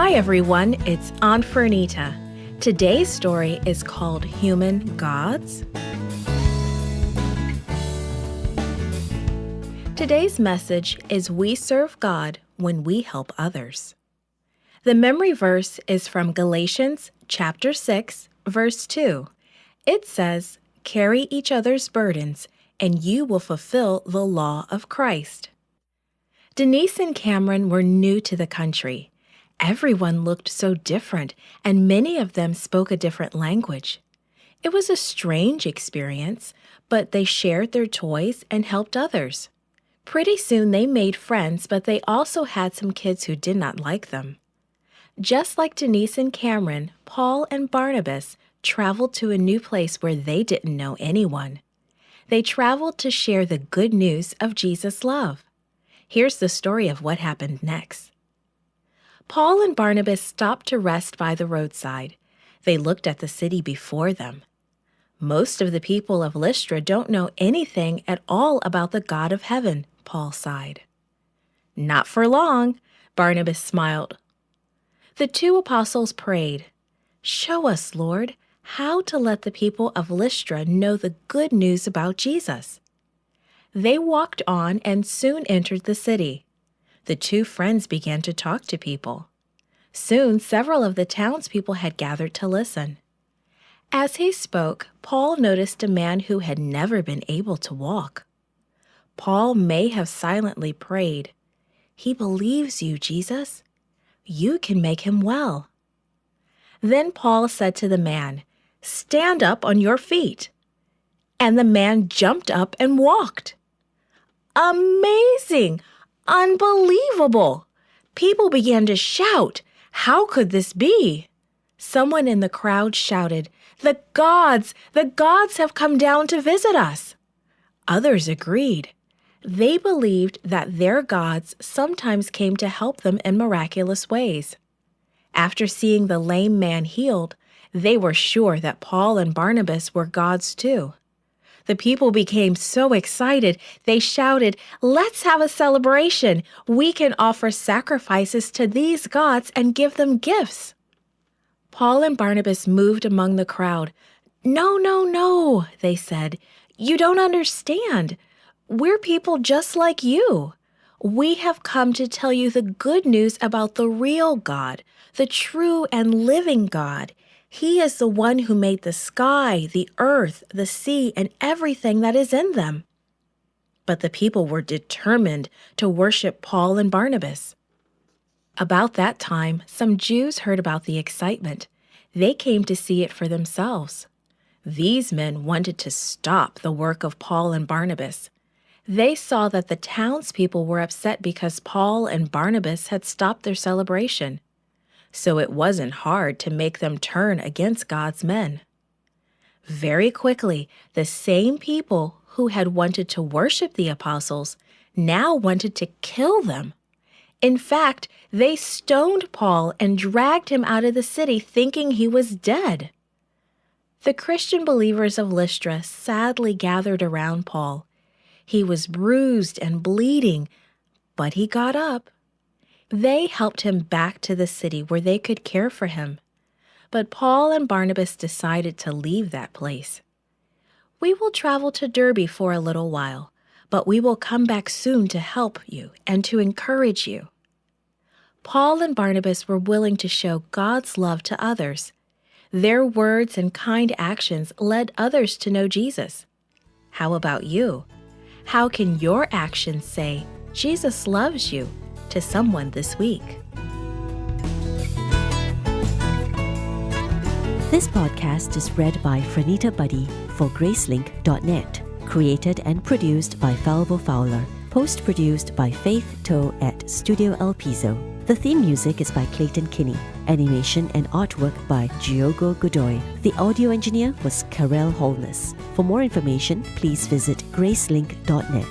Hi everyone, it's Aunt Fernita. Today's story is called Human Gods. Today's message is we serve God when we help others. The memory verse is from Galatians chapter 6, verse 2. It says, "Carry each other's burdens, and you will fulfill the law of Christ." Denise and Cameron were new to the country. Everyone looked so different, and many of them spoke a different language. It was a strange experience, but they shared their toys and helped others. Pretty soon they made friends, but they also had some kids who did not like them. Just like Denise and Cameron, Paul and Barnabas traveled to a new place where they didn't know anyone. They traveled to share the good news of Jesus' love. Here's the story of what happened next. Paul and Barnabas stopped to rest by the roadside. They looked at the city before them. Most of the people of Lystra don't know anything at all about the God of heaven, Paul sighed. Not for long, Barnabas smiled. The two apostles prayed, "Show us, Lord, how to let the people of Lystra know the good news about Jesus." They walked on and soon entered the city. The two friends began to talk to people. Soon, several of the townspeople had gathered to listen. As he spoke, Paul noticed a man who had never been able to walk. Paul may have silently prayed, "He believes you, Jesus. You can make him well." Then Paul said to the man, "Stand up on your feet." And the man jumped up and walked. Amazing! Unbelievable! People began to shout, "How could this be?" Someone in the crowd shouted, The gods have come down to visit us." Others agreed. They believed that their gods sometimes came to help them in miraculous ways. After seeing the lame man healed, they were sure that Paul and Barnabas were gods too. The people became so excited, they shouted, "Let's have a celebration. We can offer sacrifices to these gods and give them gifts." Paul and Barnabas moved among the crowd. No, they said. "You don't understand. We're people just like you. We have come to tell you the good news about the real God, the true and living God. He is the one who made the sky, the earth, the sea, and everything that is in them." But the people were determined to worship Paul and Barnabas. About that time, some Jews heard about the excitement. They came to see it for themselves. These men wanted to stop the work of Paul and Barnabas. They saw that the townspeople were upset because Paul and Barnabas had stopped their celebration. So it wasn't hard to make them turn against God's men. Very quickly, the same people who had wanted to worship the apostles now wanted to kill them. In fact, they stoned Paul and dragged him out of the city thinking he was dead. The Christian believers of Lystra sadly gathered around Paul. He was bruised and bleeding, but he got up. They helped him back to the city where they could care for him. But Paul and Barnabas decided to leave that place. "We will travel to Derbe for a little while, but we will come back soon to help you and to encourage you." Paul and Barnabas were willing to show God's love to others. Their words and kind actions led others to know Jesus. How about you? How can your actions say, "Jesus loves you," to someone this week? This podcast is read by Fernita Buddy for Gracelink.net. Created and produced by Falvo Fowler. Post-produced by Faith Toe at Studio El Piso. The theme music is by Clayton Kinney. Animation and artwork by Giogo Godoy. The audio engineer was Karel Holness. For more information, please visit Gracelink.net.